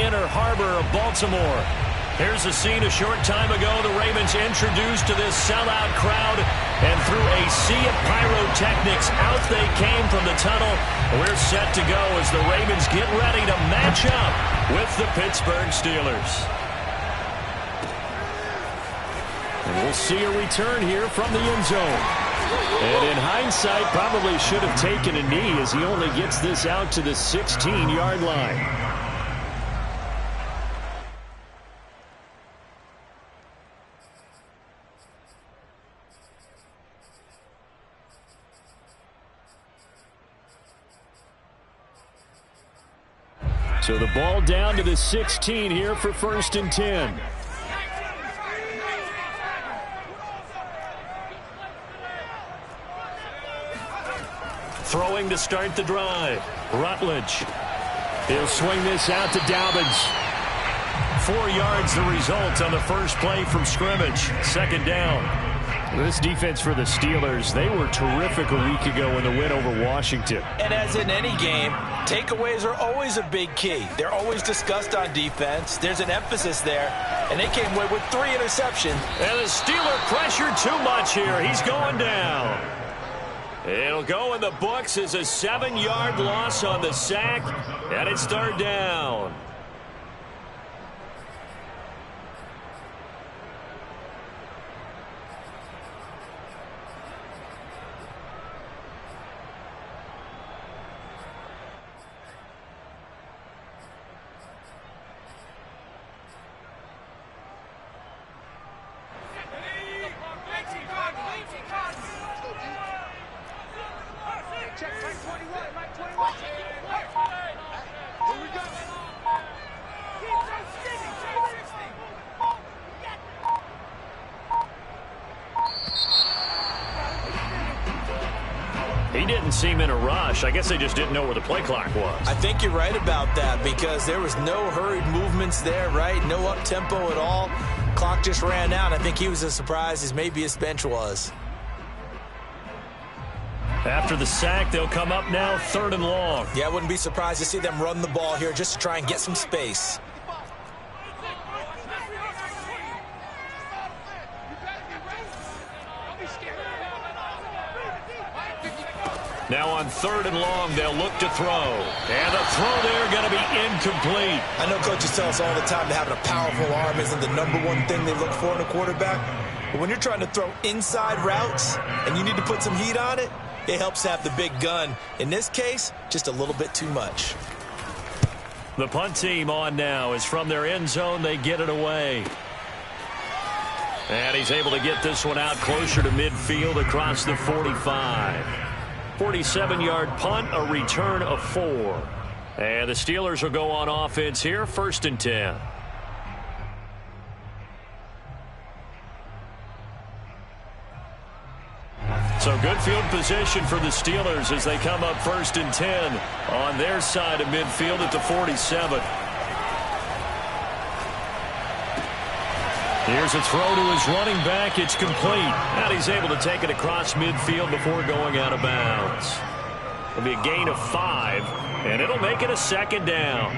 Inner Harbor of Baltimore. Here's a scene a short time ago. The Ravens introduced to this sellout crowd, and through a sea of pyrotechnics, out they came from the tunnel. We're set to go as the Ravens get ready to match up with the Pittsburgh Steelers. And we'll see a return here from the end zone. And in hindsight, probably should have taken a knee as he only gets this out to the 16-yard line. So the ball down to the 16 here for 1st and 10. Throwing to start the drive. Rutledge. He'll swing this out to Dobbins. 4 yards the result on the first play from scrimmage. 2nd down. This defense for the Steelers, they were terrific a week ago in the win over Washington. And as in any game, takeaways are always a big key. They're always discussed on defense. There's an emphasis there, and they came away with 3 interceptions. And the Steeler pressure too much here. He's going down. It'll go in the books as a 7-yard loss on the sack, and it's 3rd down. He didn't seem in a rush. I guess they just didn't know where the play clock was. I think you're right about that because there was no hurried movements there, right? No up-tempo at all. Clock just ran out. I think he was as surprised as maybe his bench was. After the sack, they'll come up now 3rd and long. Yeah, I wouldn't be surprised to see them run the ball here just to try and get some space. Now on 3rd and long, they'll look to throw. And the throw there going to be incomplete. I know coaches tell us all the time that having a powerful arm isn't the #1 thing they look for in a quarterback. But when you're trying to throw inside routes and you need to put some heat on it, it helps have the big gun. In this case, just a little bit too much. The punt team on now is from their end zone. They get it away. And he's able to get this one out closer to midfield across the 45. 47-yard punt, a return of 4. And the Steelers will go on offense here, 1st and 10. So good field position for the Steelers as they come up 1st and 10 on their side of midfield at the 47. Here's a throw to his running back. It's complete. And he's able to take it across midfield before going out of bounds. It'll be a gain of 5, and it'll make it a 2nd down.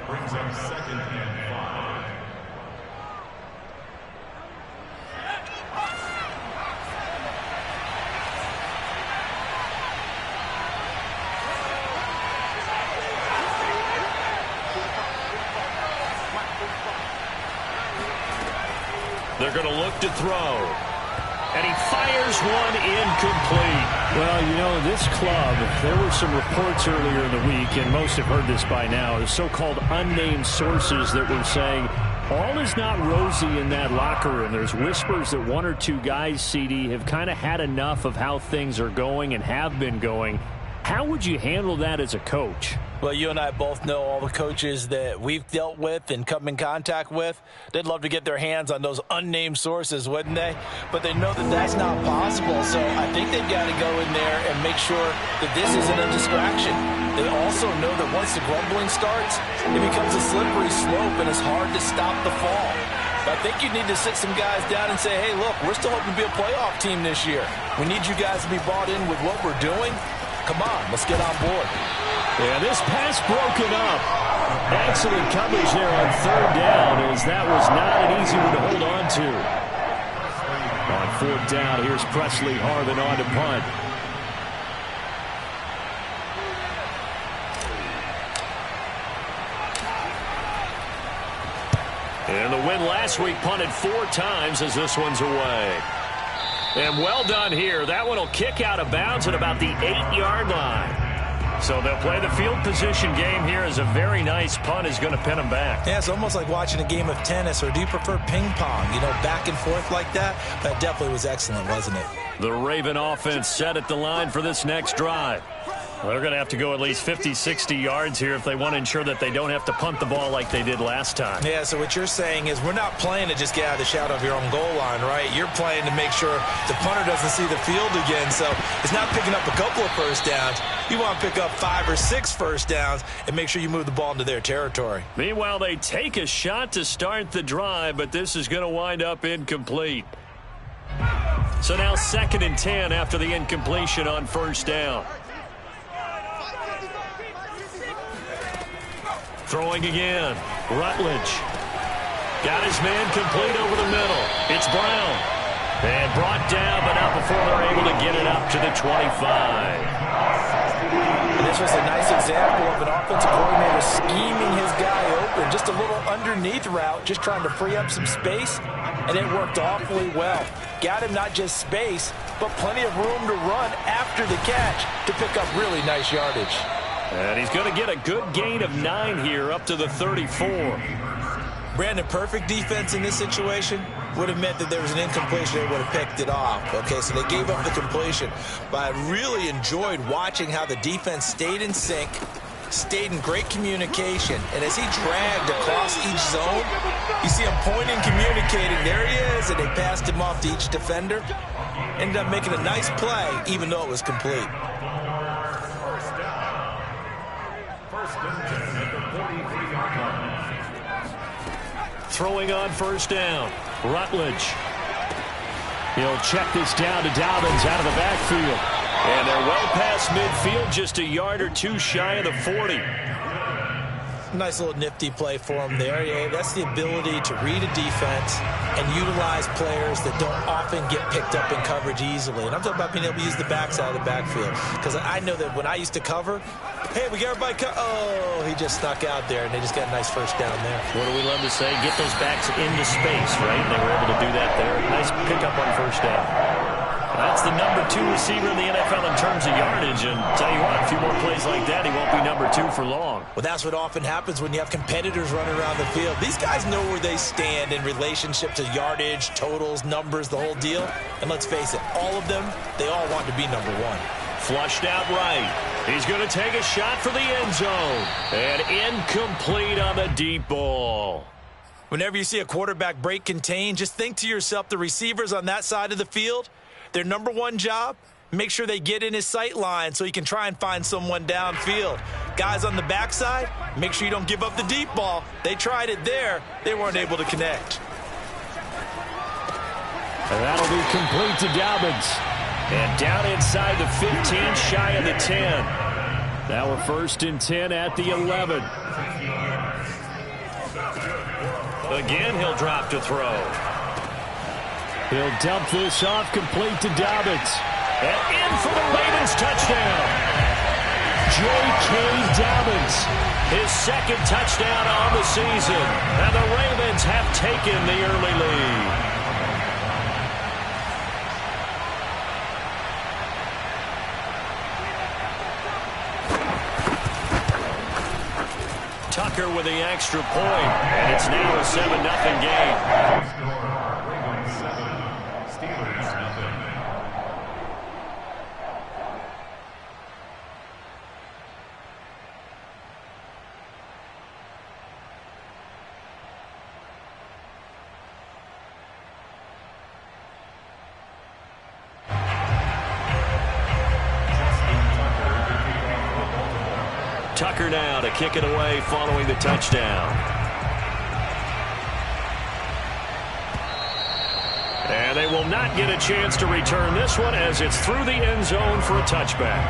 Brings up 2nd and 5. They're going to look to throw. And he fires one incomplete. Well, you know, this club, there were some reports earlier in the week, and most have heard this by now, the so-called unnamed sources that were saying all is not rosy in that locker room. There's whispers that 1 or 2 guys, CD, have kind of had enough of how things are going and have been going. How would you handle that as a coach? Well, you and I both know all the coaches that we've dealt with and come in contact with. They'd love to get their hands on those unnamed sources, wouldn't they? But they know that that's not possible, so I think they've got to go in there and make sure that this isn't a distraction. They also know that once the grumbling starts, it becomes a slippery slope and it's hard to stop the fall. But I think you need to sit some guys down and say, hey, look, we're still hoping to be a playoff team this year. We need you guys to be bought in with what we're doing. Come on, let's get on board. Yeah, this pass broken up. Excellent coverage there on third down, as that was not an easy one to hold on to. On fourth down, here's Presley Harvin on to punt. And the win last week punted 4 times as this one's away. And well done here. That one will kick out of bounds at about the 8-yard line. So they'll play the field position game here as a very nice punt is going to pin them back. Yeah, it's almost like watching a game of tennis, or do you prefer ping pong? You know, back and forth like that? That definitely was excellent, wasn't it? The Raven offense set at the line for this next drive. Well, they're going to have to go at least 50, 60 yards here if they want to ensure that they don't have to punt the ball like they did last time. Yeah, so what you're saying is we're not playing to just get out of the shadow of your own goal line, right? You're playing to make sure the punter doesn't see the field again. So it's not picking up a couple of first downs. You want to pick up 5 or 6 first downs and make sure you move the ball into their territory. Meanwhile, they take a shot to start the drive, but this is going to wind up incomplete. So now 2nd and 10 after the incompletion on first down. Throwing again. Rutledge. Got his man complete over the middle. It's Brown. And brought down, but not before they're able to get it up to the 25. And this was a nice example of an offensive coordinator scheming his guy open. Just a little underneath route, just trying to free up some space, and it worked awfully well. Got him not just space, but plenty of room to run after the catch to pick up really nice yardage. And he's going to get a good gain of 9 here up to the 34. Brandon, perfect defense in this situation would have meant that there was an incompletion. They would have picked it off. Okay, so they gave up the completion. But I really enjoyed watching how the defense stayed in sync, stayed in great communication. And as he dragged across each zone, you see him pointing, communicating. There he is, and they passed him off to each defender. Ended up making a nice play, even though it was complete. Throwing on first down. Rutledge. He'll check this down to Dobbins out of the backfield. And they're well past midfield, just a yard or 2 shy of the 40. Nice little nifty play for him there. Yeah, that's the ability to read a defense and utilize players that don't often get picked up in coverage easily. And I'm talking about being able to use the backside of the backfield. Because I know that when I used to cover, hey, we got everybody oh, he just snuck out there, and they just got a nice first down there. What do we love to say? Get those backs into space, right? And they were able to do that there. Nice pickup on first down. That's the number 2 receiver in the NFL in terms of yardage. And tell you what, a few more plays like that, he won't be number 2 for long. Well, that's what often happens when you have competitors running around the field. These guys know where they stand in relationship to yardage, totals, numbers, the whole deal. And let's face it, all of them, they all want to be number 1. Flushed out right. He's going to take a shot for the end zone. And incomplete on the deep ball. Whenever you see a quarterback break contain, just think to yourself, the receivers on that side of the field, their number 1 job, make sure they get in his sight line so he can try and find someone downfield. Guys on the backside, make sure you don't give up the deep ball. They tried it there. They weren't able to connect. And that'll be complete to Dobbins. And down inside the 15, shy of the 10. Now we're 1st and 10 at the 11. Again, he'll drop to throw. He'll dump this off, complete to Dobbins. And in for the Ravens touchdown. J.K. Dobbins. His 2nd touchdown on the season. And the Ravens have taken the early lead. Tucker with the extra point, and it's now a 7-0 game. Tucker now to kick it away following the touchdown. And they will not get a chance to return this one as it's through the end zone for a touchback.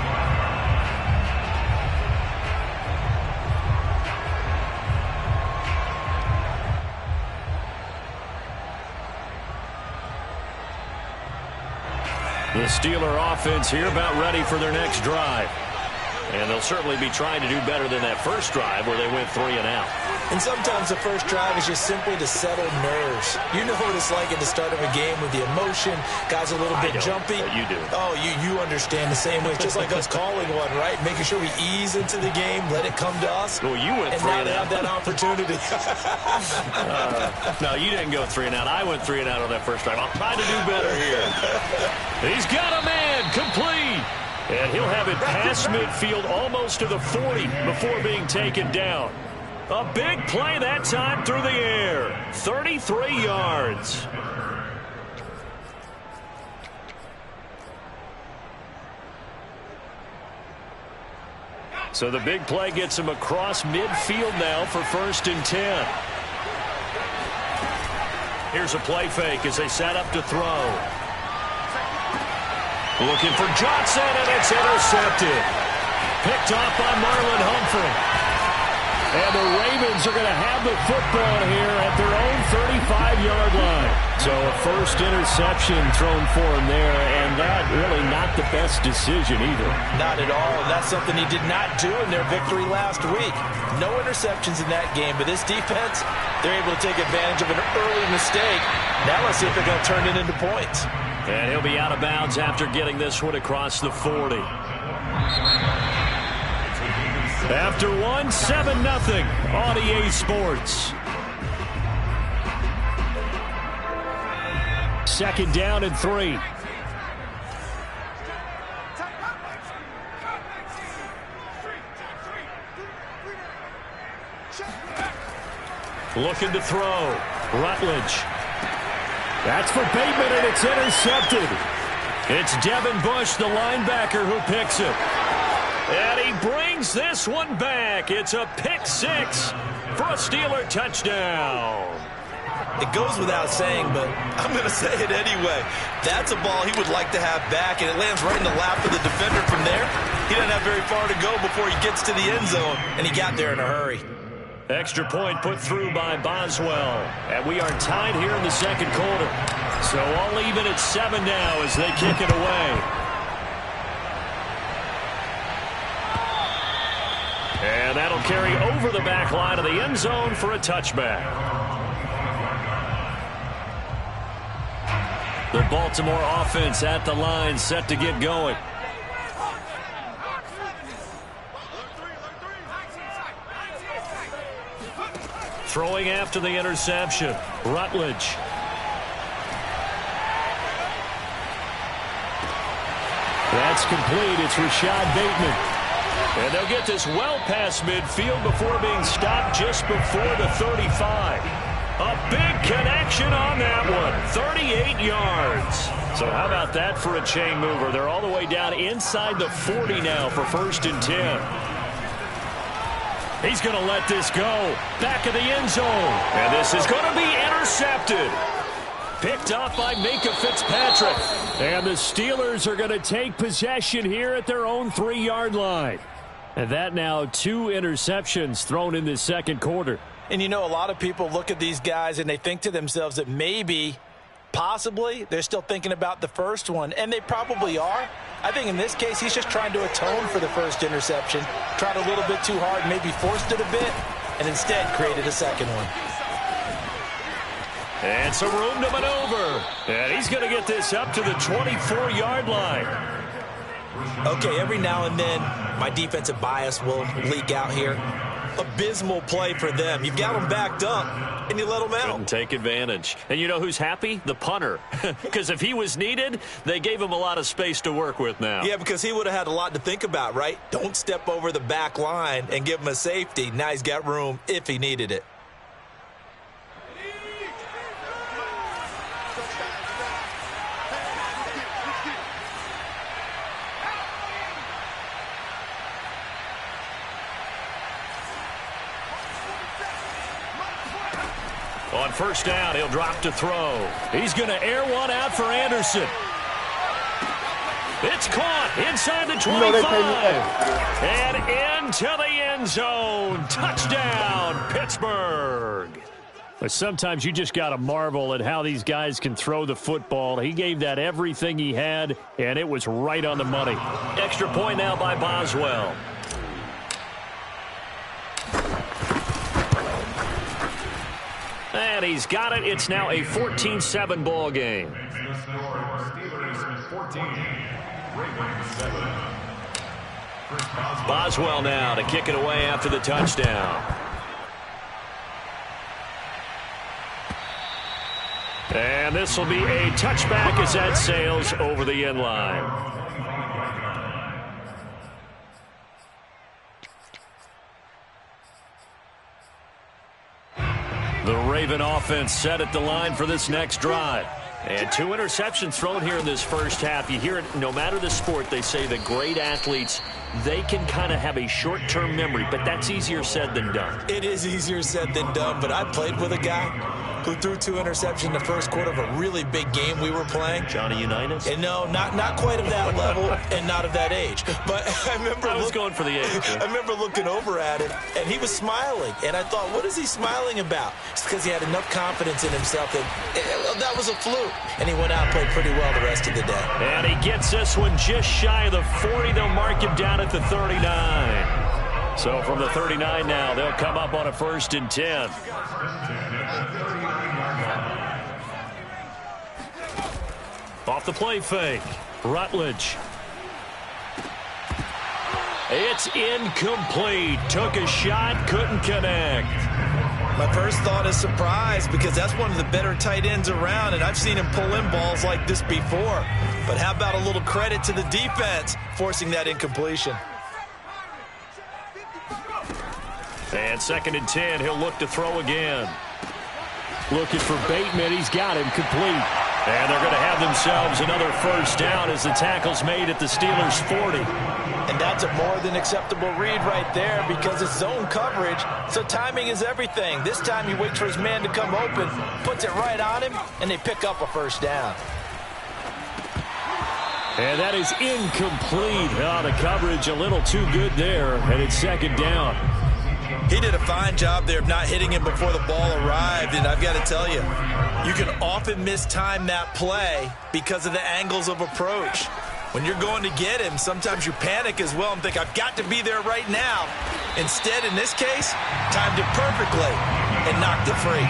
The Steeler offense here about ready for their next drive. And they'll certainly be trying to do better than that first drive where they went 3 and out. And sometimes the first drive is just simply to settle nerves. You know what it's like at the start of a game with the emotion. Guys a little bit jumpy. You do. Oh, you understand the same way. It's just like us calling one, right? Making sure we ease into the game, let it come to us. Well, you went 3 and out. And now they have that opportunity. No, you didn't go 3 and out. I went 3 and out on that first drive. I'll try to do better here. He's got a man complete. And he'll have it past midfield almost to the 40 before being taken down. A big play that time through the air. 33 yards. So the big play gets him across midfield now for 1st and 10. Here's a play fake as they set up to throw. Looking for Johnson, and it's intercepted. Picked off by Marlon Humphrey. And the Ravens are going to have the football here at their own 35-yard line. So a first interception thrown for him there, and that really not the best decision either. Not at all, and that's something he did not do in their victory last week. No interceptions in that game, but this defense, they're able to take advantage of an early mistake. Now let's see if they're going to turn it into points. And he'll be out of bounds after getting this one across the 40. After 1, 7-0 on EA Sports. 2nd down and 3. Looking to throw. Rutledge. That's for Bateman, and it's intercepted. It's Devin Bush, the linebacker, who picks it. And he brings this one back. It's a pick 6 for a Steeler touchdown. It goes without saying, but I'm going to say it anyway. That's a ball he would like to have back, and it lands right in the lap of the defender from there. He doesn't have very far to go before he gets to the end zone, and he got there in a hurry. Extra point put through by Boswell. And we are tied here in the 2nd quarter. So all even at 7 now as they kick it away. And that'll carry over the back line of the end zone for a touchback. The Baltimore offense at the line, set to get going. Throwing after the interception, Rutledge. That's complete. It's Rashad Bateman. And they'll get this well past midfield before being stopped just before the 35. A big connection on that one. 38 yards. So how about that for a chain mover? They're all the way down inside the 40 now for 1st and 10. He's going to let this go. Back of the end zone. And this is going to be intercepted. Picked off by Minka Fitzpatrick. And the Steelers are going to take possession here at their own 3-yard line. And that now 2 interceptions thrown in this 2nd quarter. And you know, a lot of people look at these guys and they think to themselves that maybe, possibly, they're still thinking about the first one. And they probably are. I think in this case, he's just trying to atone for the first interception. Tried a little bit too hard, maybe forced it a bit, and instead created a second one. And some room to maneuver. And he's going to get this up to the 24-yard line. Okay, every now and then, my defensive bias will leak out here. Abysmal play for them. You've got them backed up, and you let them out. Couldn't take advantage. And you know who's happy? The punter. Because if he was needed, they gave him a lot of space to work with now. Yeah, because he would have had a lot to think about, right? Don't step over the back line and give him a safety. Now he's got room if he needed it. On 1st down, he'll drop to throw. He's going to air one out for Anderson. It's caught inside the 25. And into the end zone. Touchdown, Pittsburgh. But sometimes you just got to marvel at how these guys can throw the football. He gave that everything he had, and it was right on the money. Extra point now by Boswell. And he's got it. It's now a 14-7 ball game. The score, Steelers 14, Ravens 7. Boswell now to kick it away after the touchdown. And this will be a touchback as that sails over the end line. The Raven offense set at the line for this next drive. And 2 interceptions thrown here in this first half. You hear it, no matter the sport, they say the great athletes, they can kind of have a short-term memory, but that's easier said than done. It is easier said than done, but I played with a guy who threw 2 interceptions in the first quarter of a really big game we were playing. Johnny Unitas? And no, not quite of that level and not of that age. But I remember I was going for the age. I remember looking over at him, and he was smiling. And I thought, what is he smiling about? It's because he had enough confidence in himself that was a fluke. And he went out and played pretty well the rest of the day. And he gets this one just shy of the 40. They'll mark him down at the 39. So from the 39 now, they'll come up on a 1st and 10. Off the play fake. Rutledge. It's incomplete. Took a shot, couldn't connect. My first thought is surprise because that's one of the better tight ends around, and I've seen him pull in balls like this before. But how about a little credit to the defense forcing that incompletion? And 2nd and 10, he'll look to throw again. Looking for Bateman. He's got him complete. And they're going to have themselves another 1st down as the tackle's made at the Steelers' 40. And that's a more than acceptable read right there because it's zone coverage, so timing is everything. This time he waits for his man to come open, puts it right on him, and they pick up a 1st down. And that is incomplete. Oh, the coverage a little too good there, and it's 2nd down. He did a fine job there of not hitting him before the ball arrived, and I've got to tell you, you can often mistime that play because of the angles of approach. When you're going to get him, sometimes you panic as well and think, I've got to be there right now. Instead, in this case, timed it perfectly and knocked it free.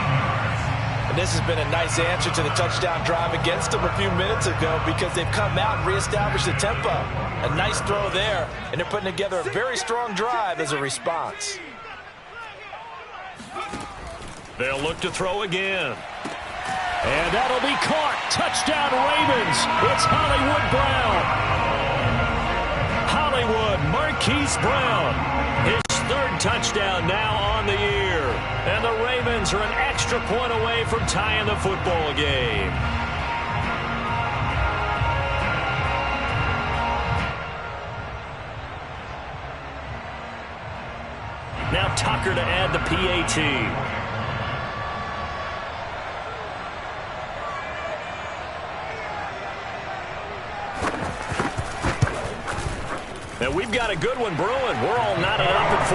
And this has been a nice answer to the touchdown drive against them a few minutes ago because they've come out and reestablished the tempo. A nice throw there, and they're putting together a very strong drive as a response. They'll look to throw again. And that'll be caught. Touchdown, Ravens. It's Hollywood Brown. Hollywood Marquise Brown. His 3rd touchdown now on the year. And the Ravens are an extra point away from tying the football game. Now Tucker to add the PAT. And we've got a good one brewing. We're all knotted up at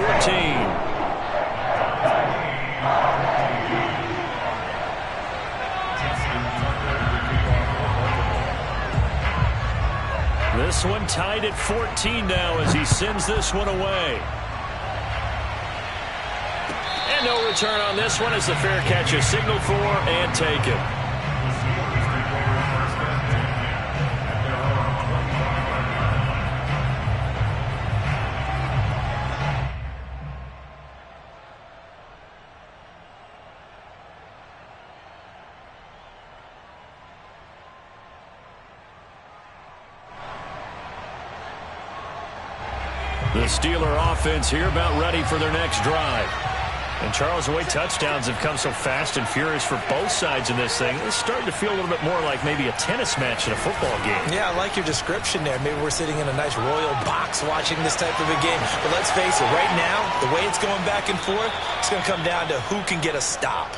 14. This one tied at 14 now as he sends this one away. And no return on this one as the fair catch is signaled for and taken. The Steeler offense here about ready for their next drive. And Charles, the way touchdowns have come so fast and furious for both sides in this thing, it's starting to feel a little bit more like maybe a tennis match in a football game. Yeah, I like your description there. Maybe we're sitting in a nice royal box watching this type of a game. But let's face it, right now, the way it's going back and forth, it's going to come down to who can get a stop.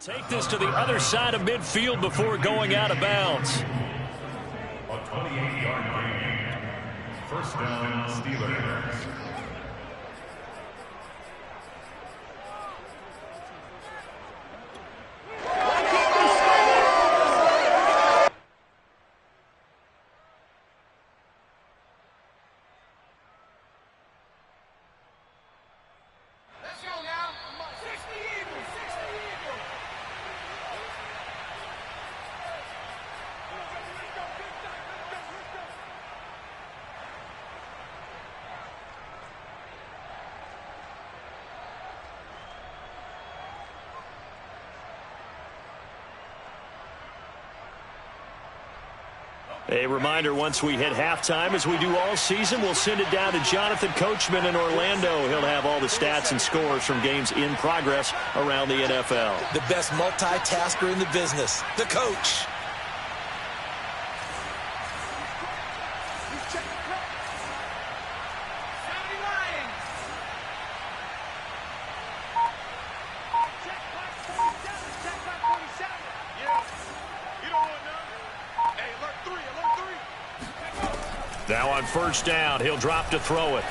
Take this to the other side of midfield before going out of bounds. A 28-yard gain. First down, Steelers. A reminder, once we hit halftime, as we do all season, we'll send it down to Jonathan Coachman in Orlando. He'll have all the stats and scores from games in progress around the NFL. The best multitasker in the business, the coach. Now on first down, he'll drop to throw it.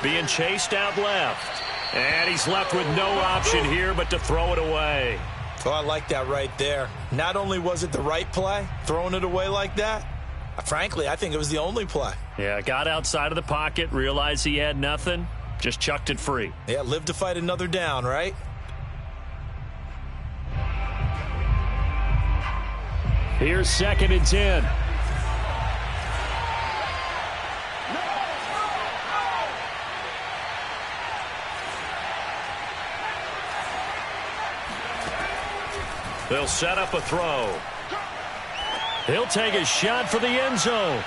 Being chased out left. And he's left with no option here but to throw it away. Oh, I like that right there. Not only was it the right play, throwing it away like that, frankly, I think it was the only play. Yeah, got outside of the pocket, realized he had nothing, just chucked it free. Yeah, live to fight another down, right? Here's 2nd and 10. They'll set up a throw. He'll take a shot for the end zone.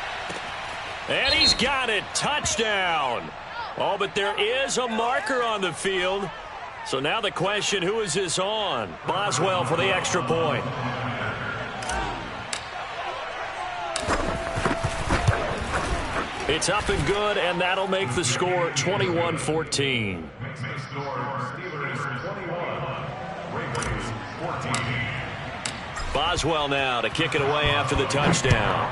And he's got it. Touchdown. Oh, but there is a marker on the field. So now the question, who is this on? Boswell for the extra point. It's up and good, and that'll make the score 21-14. Makes the score Steelers 21, Ravens 14. Boswell now to kick it away after the touchdown.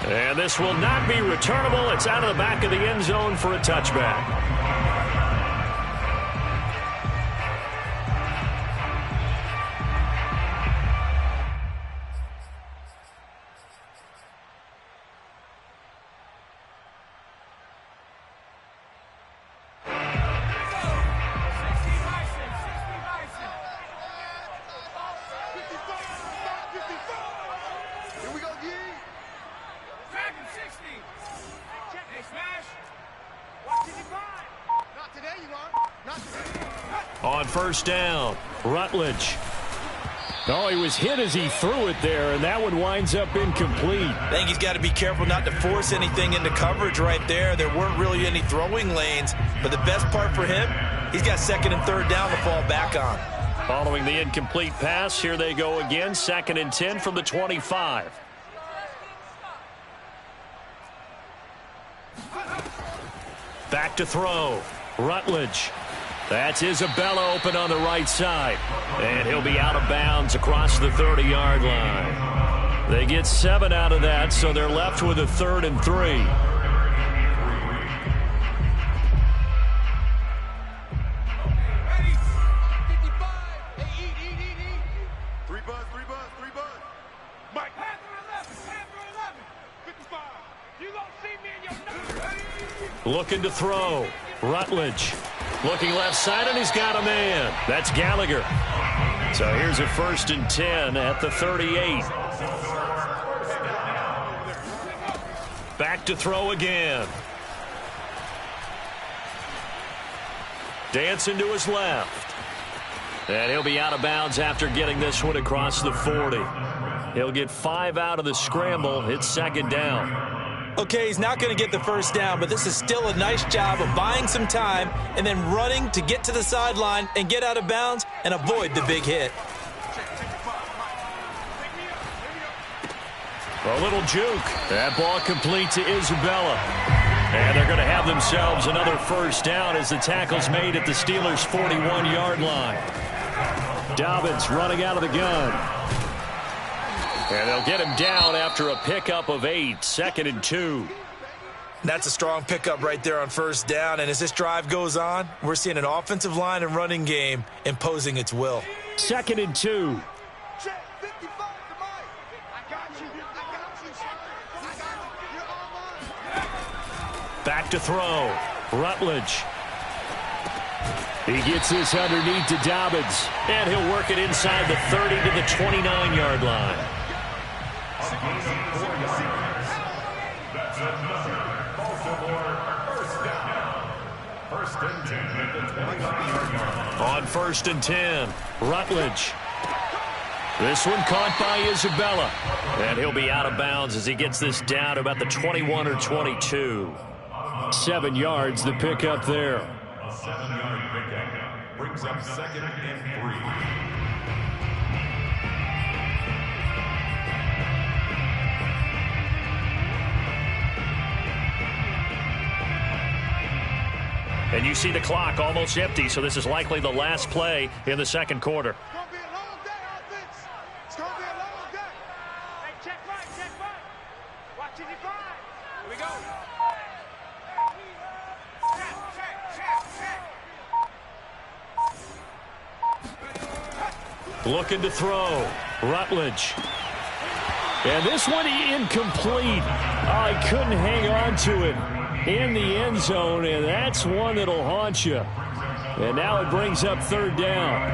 And this will not be returnable. It's out of the back of the end zone for a touchback. On first down, Rutledge. Oh, he was hit as he threw it there, and that one winds up incomplete. I think he's got to be careful not to force anything into coverage right there. There weren't really any throwing lanes, but the best part for him, he's got 2nd and 3rd down to fall back on. Following the incomplete pass, here they go again, 2nd and 10 from the 25. Back to throw, Rutledge. That's Isabella open on the right side. And he'll be out of bounds across the 30-yard line. They get 7 out of that, so they're left with a 3rd and 3. Looking to throw, Rutledge. Looking left side, and he's got a man. That's Gallagher. So here's a 1st and 10 at the 38. Back to throw again. Dancing to his left. And he'll be out of bounds after getting this one across the 40. He'll get 5 out of the scramble. It's 2nd down. Okay, he's not going to get the 1st down, but this is still a nice job of buying some time and then running to get to the sideline and get out of bounds and avoid the big hit. A little juke. That ball complete to Isabella. And they're going to have themselves another first down as the tackle's made at the Steelers' 41-yard line. Dobbins running out of the gun. And they'll get him down after a pickup of 8, 2nd and 2. That's a strong pickup right there on first down. And as this drive goes on, we're seeing an offensive line and running game imposing its will. 2nd and 2. Back to throw. Rutledge. He gets this underneath to Dobbins. And he'll work it inside the 30 to the 29-yard line. That's another Baltimore first down. First and 10 at the 29-yard line. On 1st and 10, Rutledge. This one caught by Isabella. And he'll be out of bounds as he gets this down to about the 21 or 22. 7 yards, the pickup there. A 7-yard pickup brings up 2nd and 3. And you see the clock almost empty, so this is likely the last play in the second quarter. It's going to be a long day, offense. It's going to be a long day. Hey, check right, check right. Watch it divide. Here we go. Looking to throw. Rutledge. And this one incomplete. Oh, he couldn't hang on to it in the end zone, and that's one that'll haunt you. And now it brings up 3rd down.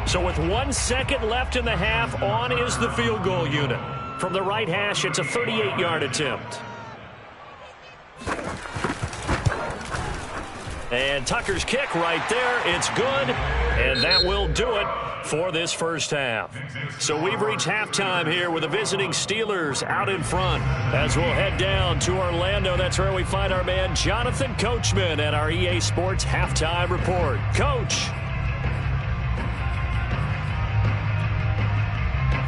So with 1 second left in the half, on is the field goal unit. From the right hash, it's a 38-yard attempt. And Tucker's kick right there. It's good, and that will do it for this first half. So we've reached halftime here with the visiting Steelers out in front. As we'll head down to Orlando, that's where we find our man Jonathan Coachman at our EA Sports Halftime Report. Coach.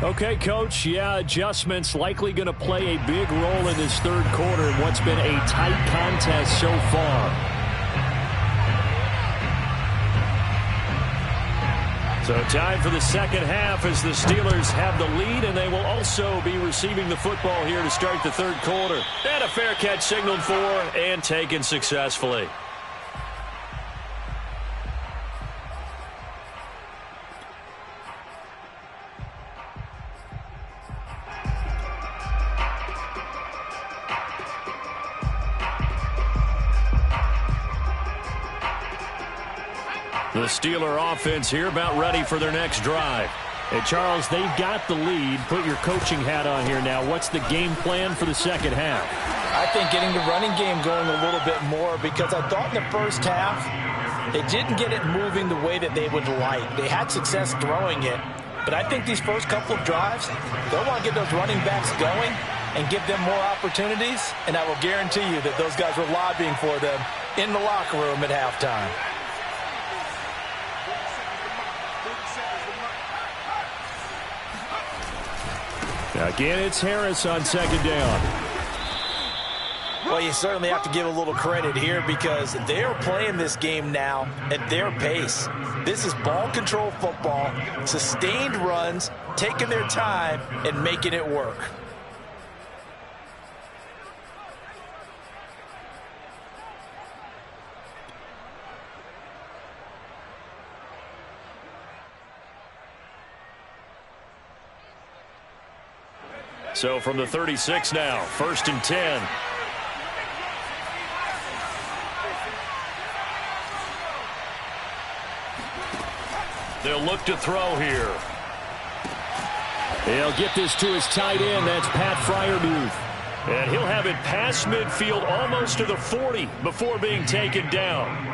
Okay, Coach, yeah, adjustments likely going to play a big role in this third quarter in what's been a tight contest so far. So time for the second half as the Steelers have the lead, and they will also be receiving the football here to start the third quarter. And a fair catch signaled for and taken successfully. The Steeler offense here about ready for their next drive. Hey, Charles, they've got the lead. Put your coaching hat on here now. What's the game plan for the second half? I think getting the running game going a little bit more, because I thought in the first half they didn't get it moving the way that they would like. They had success throwing it, but I think these first couple of drives, they'll want to get those running backs going and give them more opportunities, and I will guarantee you that those guys were lobbying for them in the locker room at halftime. Again, it's Harris on second down. Well, you certainly have to give a little credit here because they're playing this game now at their pace. This is ball control football, sustained runs, taking their time and making it work. So from the 36 now, 1st and 10. They'll look to throw here. He'll get this to his tight end. That's Pat Freiermuth. And he'll have it past midfield almost to the 40 before being taken down.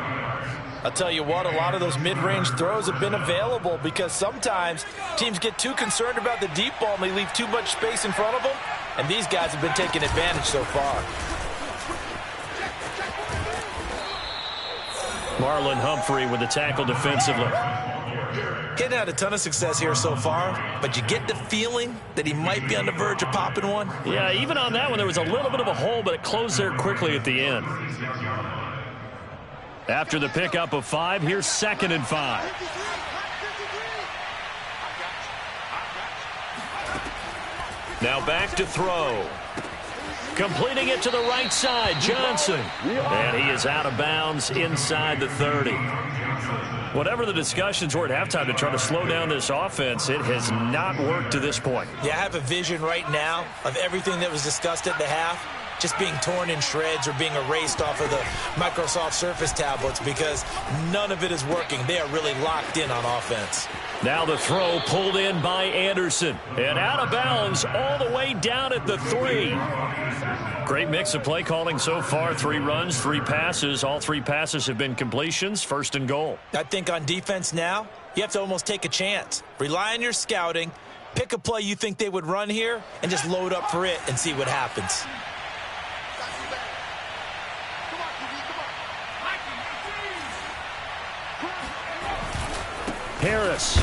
I'll tell you what, a lot of those mid-range throws have been available because sometimes teams get too concerned about the deep ball and they leave too much space in front of them, and these guys have been taking advantage so far. Marlon Humphrey with the tackle defensively. He hadn't had a ton of success here so far, but you get the feeling that he might be on the verge of popping one. Yeah, even on that one, there was a little bit of a hole, but it closed there quickly at the end. After the pickup of 5, here's 2nd and 5. Now back to throw. Completing it to the right side, Johnson. And he is out of bounds inside the 30. Whatever the discussions were at halftime to try to slow down this offense, it has not worked to this point. Yeah, I have a vision right now of everything that was discussed at the half just being torn in shreds or being erased off of the Microsoft Surface tablets because none of it is working. They are really locked in on offense. Now the throw pulled in by Anderson. And out of bounds all the way down at the 3. Great mix of play calling so far. 3 runs, 3 passes. All 3 passes have been completions. 1st and goal. I think on defense now, you have to almost take a chance. Rely on your scouting. Pick a play you think they would run here and just load up for it and see what happens. Harris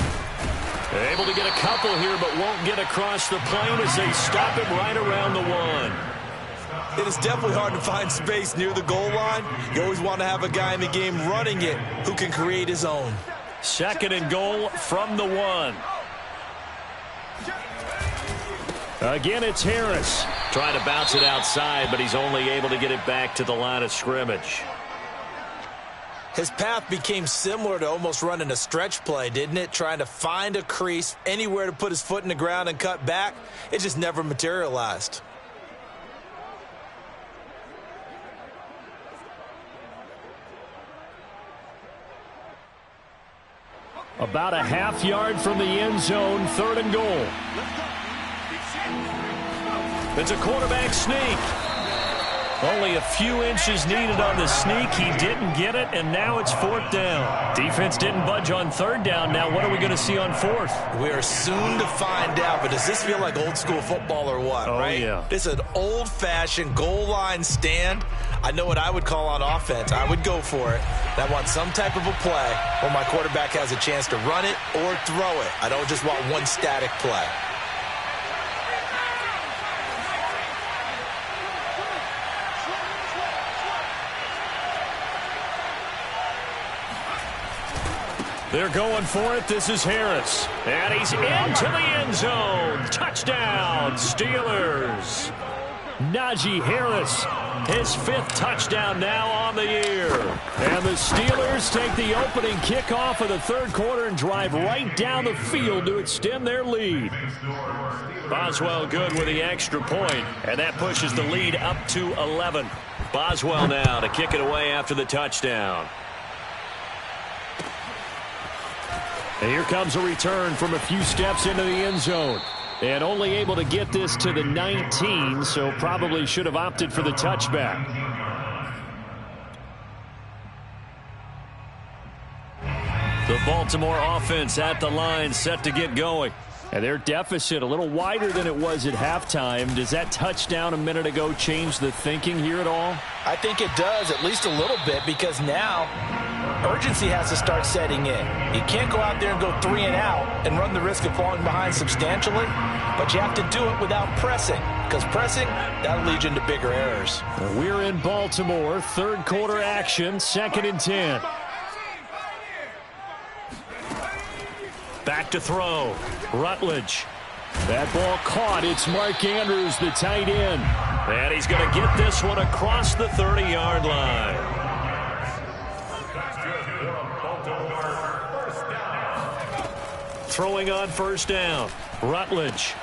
able to get a couple here, but won't get across the plane as they stop him right around the 1. It is definitely hard to find space near the goal line. You always want to have a guy in the game running it who can create his own. 2nd and goal from the 1. Again, it's Harris. Trying to bounce it outside, but he's only able to get it back to the line of scrimmage. His path became similar to almost running a stretch play, didn't it? Trying to find a crease, anywhere to put his foot in the ground and cut back. It just never materialized. About a half yard from the end zone, 3rd and goal. It's a quarterback sneak. Only a few inches needed on the sneak. He didn't get it, and now it's 4th down. Defense didn't budge on 3rd down. Now what are we going to see on 4th? We are soon to find out, but does this feel like old school football or what, right? Yeah. This is an old-fashioned goal line stand. I know what I would call on offense. I would go for it. I want some type of a play where my quarterback has a chance to run it or throw it. I don't just want one static play. They're going for it. This is Harris. And he's into the end zone. Touchdown, Steelers. Najee Harris, his 5th touchdown now on the year. And the Steelers take the opening kickoff of the 3rd quarter and drive right down the field to extend their lead. Boswell good with the extra point, and that pushes the lead up to 11. Boswell now to kick it away after the touchdown. And here comes a return from a few steps into the end zone. And only able to get this to the 19, so probably should have opted for the touchback. The Baltimore offense at the line, set to get going. And their deficit a little wider than it was at halftime. Does that touchdown a minute ago change the thinking here at all? I think it does, at least a little bit, because now urgency has to start setting in. You can't go out there and go 3 and out and run the risk of falling behind substantially, but you have to do it without pressing, because pressing, that'll lead you into bigger errors. We're in Baltimore, 3rd quarter action, 2nd and 10. Back to throw. Rutledge. That ball caught. It's Mark Andrews, the tight end. And he's going to get this one across the 30-yard line. Throwing on 1st down. Rutledge.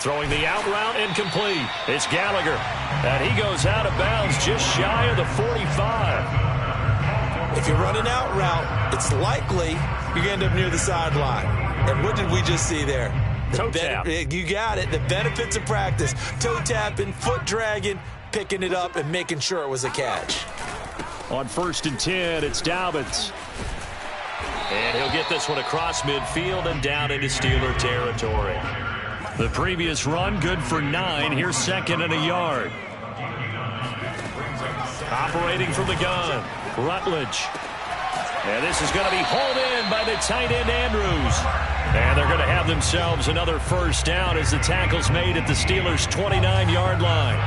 Throwing the out route incomplete. It's Gallagher. And he goes out of bounds just shy of the 45. If you run an out route, it's likely you're going to end up near the sideline. And what did we just see there? Toe tap. You got it. The benefits of practice. Toe tapping, foot dragging, picking it up, and making sure it was a catch. On 1st and 10, it's Dobbins. And he'll get this one across midfield and down into Steeler territory. The previous run, good for 9. Here's 2nd and a yard. Operating from the gun, Rutledge. And this is going to be hauled in by the tight end, Andrews. And they're going to have themselves another first down as the tackle's made at the Steelers' 29-yard line.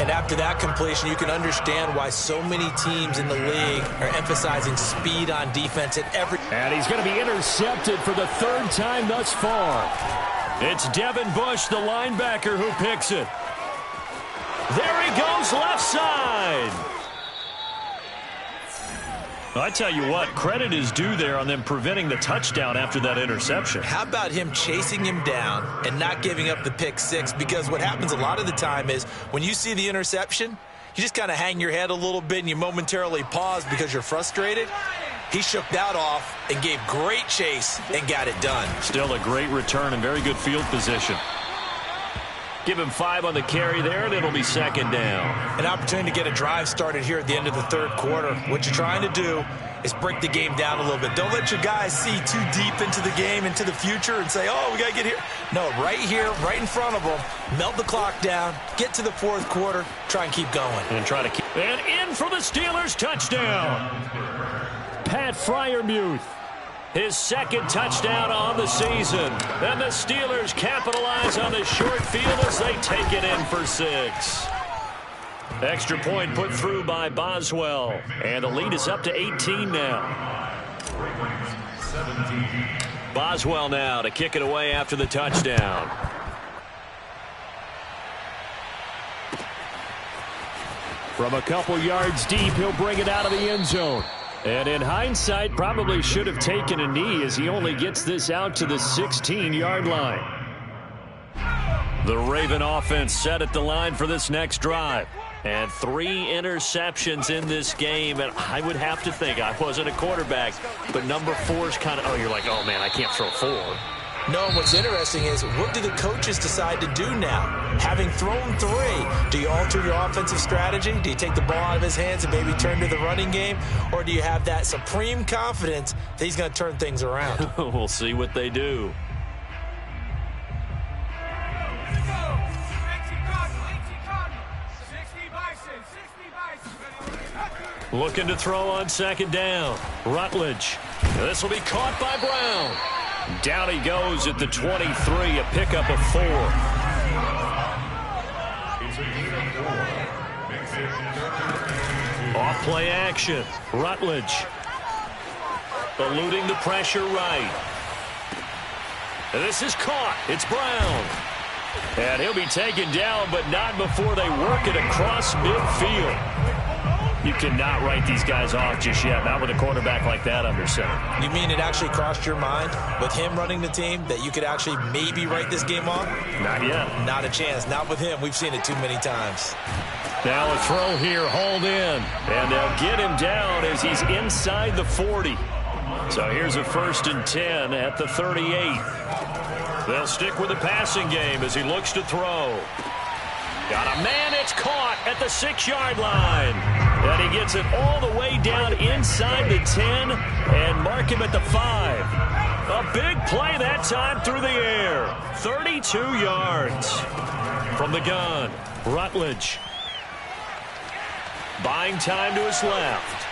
And after that completion, you can understand why so many teams in the league are emphasizing speed on defense at every... And he's going to be intercepted for the third time thus far. It's Devin Bush, the linebacker, who picks it. There he goes, left side. I tell you what, credit is due there on them preventing the touchdown after that interception. How about him chasing him down and not giving up the pick six? Because what happens a lot of the time is when you see the interception, you just kind of hang your head a little bit and you momentarily pause because you're frustrated. He shook that off and gave great chase and got it done. Still a great return and very good field position. Give him 5 on the carry there, and it'll be second down. An opportunity to get a drive started here at the end of the third quarter. What you're trying to do is break the game down a little bit. Don't let your guys see too deep into the game, into the future, and say, oh, we got to get here. No, right here, right in front of them, melt the clock down, get to the fourth quarter, try and keep going. And try to keep. And in for the Steelers, touchdown. Pat Freiermuth. His second touchdown on the season. And the Steelers capitalize on the short field as they take it in for 6. Extra point put through by Boswell. And the lead is up to 18 now. Boswell now to kick it away after the touchdown. From a couple yards deep, he'll bring it out of the end zone. And in hindsight, probably should have taken a knee as he only gets this out to the 16-yard line. The Raven offense set at the line for this next drive. And 3 interceptions in this game. And I would have to think, I wasn't a quarterback, but number 4 is kind of, oh, you're like, oh, man, I can't throw 4. No, what's interesting is what do the coaches decide to do now? Having thrown 3, do you alter your offensive strategy? Do you take the ball out of his hands and maybe turn to the running game? Or do you have that supreme confidence that he's going to turn things around? We'll see what they do. Looking to throw on second down. Rutledge. This will be caught by Brown. Down he goes at the 23, a pickup of 4. Off play action. Rutledge. Eluding the pressure right. And this is caught. It's Brown. And he'll be taken down, but not before they work it across midfield. You cannot write these guys off just yet, not with a quarterback like that under center. You mean it actually crossed your mind with him running the team that you could actually maybe write this game off? Not yet. Not a chance. Not with him. We've seen it too many times. Now a throw here, hauled in. And they'll get him down as he's inside the 40. So here's a 1st and 10 at the 38. They'll stick with the passing game as he looks to throw. Got a man, it's caught at the 6-yard line. And he gets it all the way down inside the 10 and mark him at the 5. A big play that time through the air. 32 yards. From the gun, Rutledge. Buying time to his left.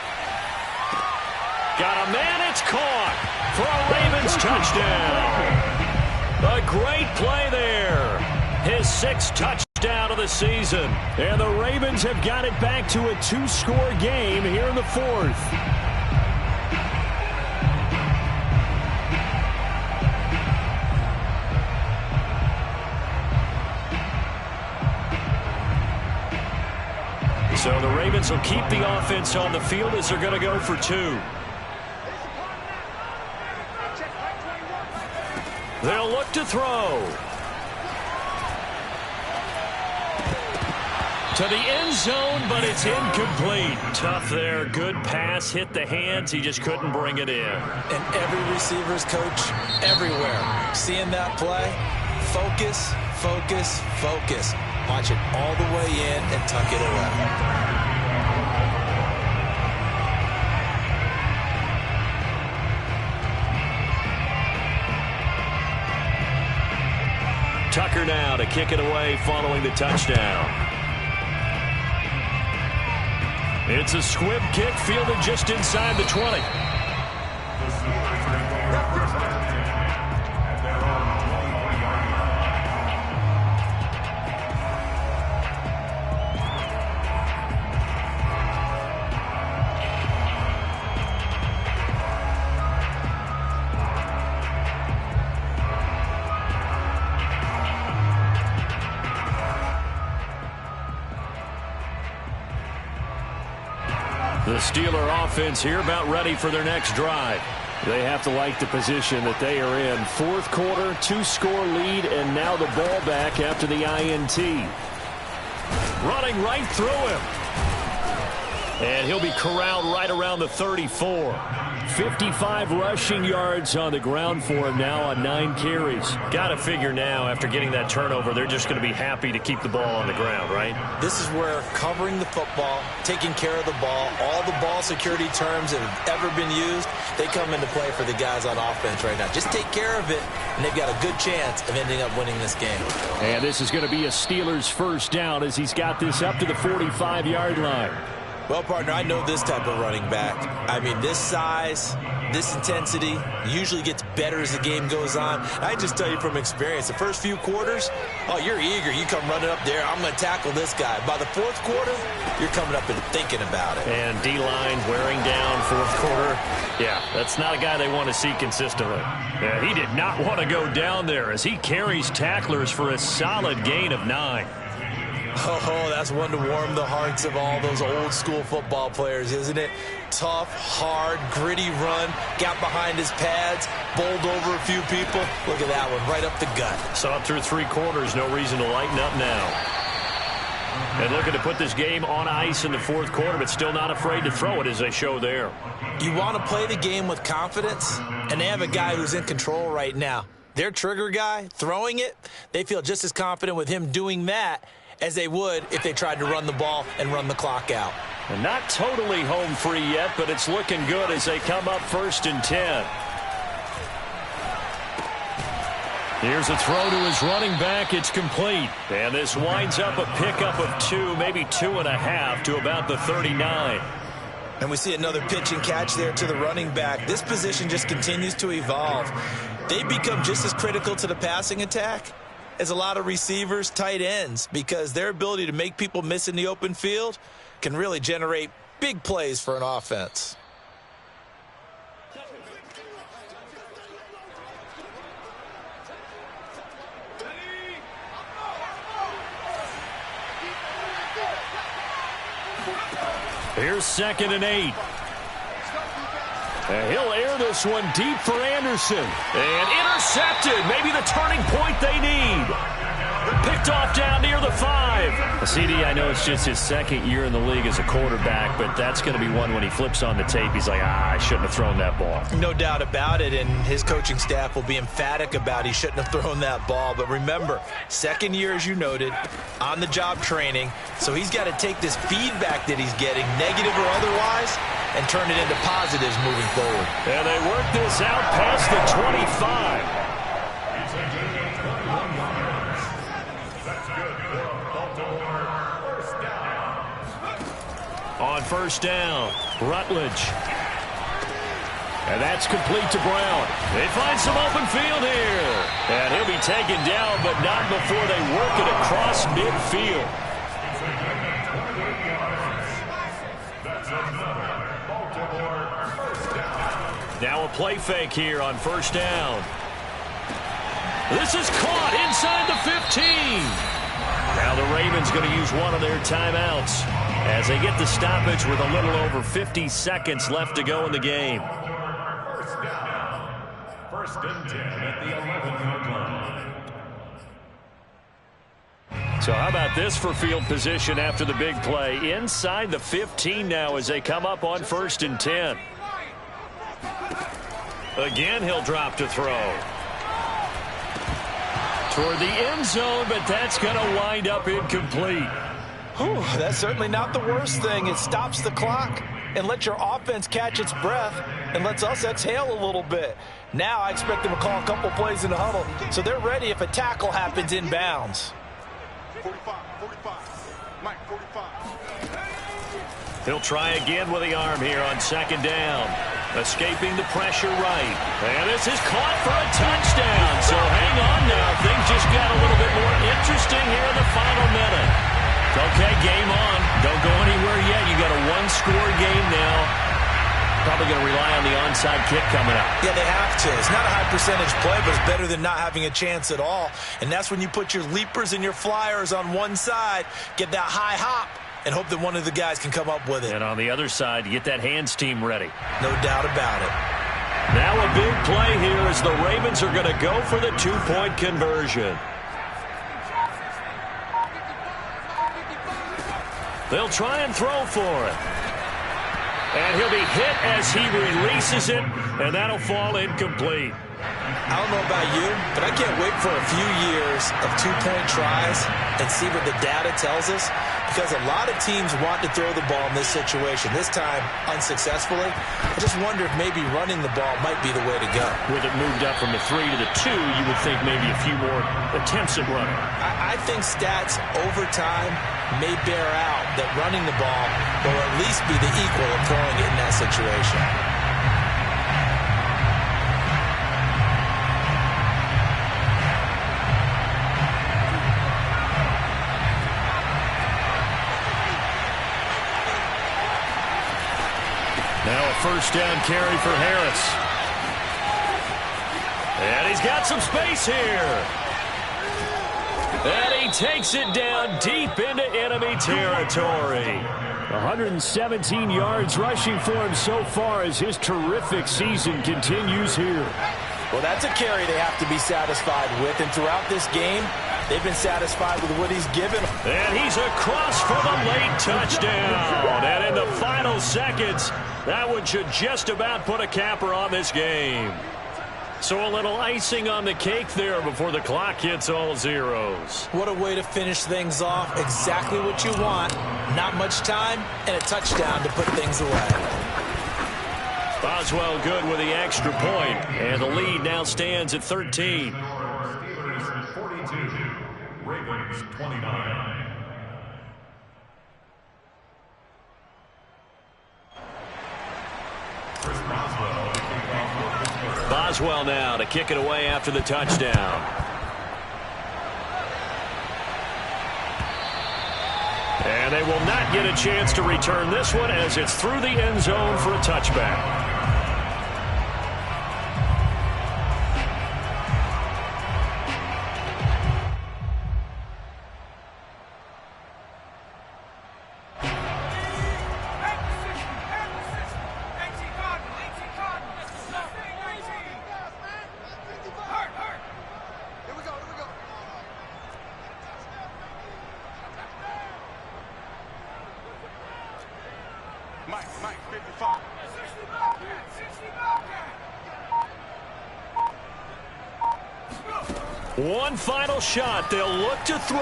Got a man, it's caught for a Ravens touchdown. A great play there. His 6th touchdown of the season. And the Ravens have got it back to a 2-score game here in the 4th. So the Ravens will keep the offense on the field as they're going to go for 2. They'll look to throw. To the end zone, but it's incomplete. Tough there. Good pass. Hit the hands. He just couldn't bring it in. And every receiver's coach everywhere. Seeing that play, focus, focus, focus. Watch it all the way in and tuck it away. Tucker now to kick it away following the touchdown. It's a squib kick fielded just inside the 20. The Steeler offense here about ready for their next drive. They have to like the position that they are in. Fourth quarter, 2-score lead, and now the ball back after the INT. Running right through him. And he'll be corralled right around the 34. 55 rushing yards on the ground for him now on 9 carries. Got to figure now, after getting that turnover, they're just going to be happy to keep the ball on the ground, right? This is where covering the football, taking care of the ball, all the ball security terms that have ever been used, they come into play for the guys on offense right now. Just take care of it, and they've got a good chance of ending up winning this game. And this is going to be a Steelers first down as he's got this up to the 45-yard line. Well, partner, I know this type of running back. I mean, this size, this intensity usually gets better as the game goes on. I just tell you from experience, the first few quarters, oh, you're eager. You come running up there, I'm going to tackle this guy. By the fourth quarter, you're coming up and thinking about it. And D-line wearing down fourth quarter. Yeah, that's not a guy they want to see consistently. Yeah, he did not want to go down there as he carries tacklers for a solid gain of 9. Oh, that's one to warm the hearts of all those old-school football players, isn't it? Tough, hard, gritty run, got behind his pads, bowled over a few people. Look at that one, right up the gut. Saw it through 3 quarters, no reason to lighten up now. And looking to put this game on ice in the fourth quarter, but still not afraid to throw it as they show there. You want to play the game with confidence, and they have a guy who's in control right now. Their trigger guy, throwing it, they feel just as confident with him doing that as they would if they tried to run the ball and run the clock out. And not totally home free yet, but it's looking good as they come up 1st and 10. Here's a throw to his running back. It's complete. And this winds up a pickup of 2, maybe 2.5 to about the 39. And we see another pitch and catch there to the running back. This position just continues to evolve. They become just as critical to the passing attack as a lot of receivers, tight ends, because their ability to make people miss in the open field can really generate big plays for an offense. Here's 2nd and 8. And he'll air this one deep for Anderson. And intercepted. Maybe the turning point they need. Picked off down near the 5. CD, I know it's just his 2nd year in the league as a quarterback, but that's going to be one when he flips on the tape. He's like, I shouldn't have thrown that ball. No doubt about it, and his coaching staff will be emphatic about he shouldn't have thrown that ball. But remember, 2nd year, as you noted, on-the-job training, so he's got to take this feedback that he's getting, negative or otherwise, and turn it into positives moving forward. And they work this out past the 25. On 1st down, Rutledge. And that's complete to Brown. They find some open field here. And he'll be taken down, but not before they work it across midfield. Now a play fake here on 1st down. This is caught inside the 15. Now the Ravens going to use one of their timeouts as they get the stoppage with a little over 50 seconds left to go in the game. 1st and 10 at the 11-yard line. So how about this for field position after the big play? Inside the 15 now as they come up on 1st and 10. Again, he'll drop to throw. Toward the end zone, but that's going to wind up incomplete. Whew, that's certainly not the worst thing. It stops the clock and lets your offense catch its breath and lets us exhale a little bit. Now I expect them to call a couple plays in the huddle so they're ready if a tackle happens inbounds. 45, Mike, 45. He'll try again with the arm here on 2nd down. Escaping the pressure right. And this is caught for a touchdown. So hang on now. Things just got a little bit more interesting here in the final minute. Okay, game on. Don't go anywhere yet. You got a 1-score game now. Probably going to rely on the onside kick coming up. Yeah, they have to. It's not a high percentage play, but it's better than not having a chance at all. And that's when you put your leapers and your flyers on one side, get that high hop, and hope that one of the guys can come up with it. And on the other side, you get that hands team ready. No doubt about it. Now a big play here as the Ravens are going to go for the two-point conversion. They'll try and throw for it. And he'll be hit as he releases it, and that'll fall incomplete. I don't know about you, but I can't wait for a few years of two-point tries and see what the data tells us, because a lot of teams want to throw the ball in this situation, this time unsuccessfully. I just wonder if maybe running the ball might be the way to go. With it moved up from the 3 to the 2, you would think maybe a few more attempts at running. I think stats over time may bear out that running the ball will at least be the equal of throwing it in that situation. Now a first down carry for Harris. And he's got some space here. And he takes it down deep into enemy territory. 117 yards rushing for him so far as his terrific season continues here. Well, that's a carry they have to be satisfied with, and throughout this game, they've been satisfied with what he's given. And he's across for the late touchdown. And in the final seconds, that one should just about put a capper on this game. So a little icing on the cake there before the clock hits all zeros. What a way to finish things off. Exactly what you want. Not much time and a touchdown to put things away. Boswell good with the extra point, and the lead now stands at 13. Steelers 42, Ravens 29. Boswell now to kick it away after the touchdown. And they will not get a chance to return this one as it's through the end zone for a touchback. One final shot. They'll look to throw.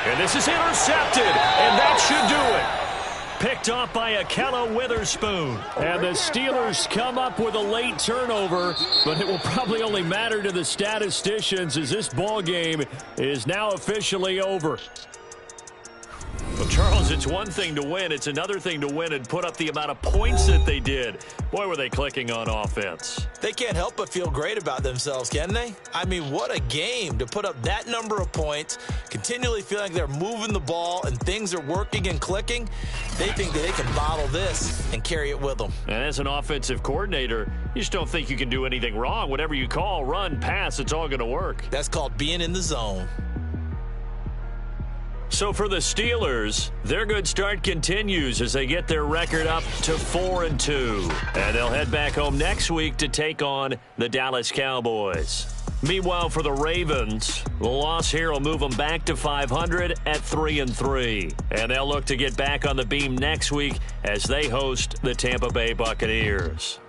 And this is intercepted. And that should do it. Picked off by a Halow Witherspoon. And the Steelers come up with a late turnover, but it will probably only matter to the statisticians as this ball game is now officially over. Well, Charles, it's one thing to win. It's another thing to win and put up the amount of points that they did. Boy, were they clicking on offense. They can't help but feel great about themselves, can they? I mean, what a game to put up that number of points, continually feeling like they're moving the ball and things are working and clicking. They think that they can bottle this and carry it with them. And as an offensive coordinator, you just don't think you can do anything wrong. Whatever you call, run, pass, it's all going to work. That's called being in the zone. So for the Steelers, their good start continues as they get their record up to 4-2. And they'll head back home next week to take on the Dallas Cowboys. Meanwhile, for the Ravens, the loss here will move them back to 500 at 3-3. And they'll look to get back on the beam next week as they host the Tampa Bay Buccaneers.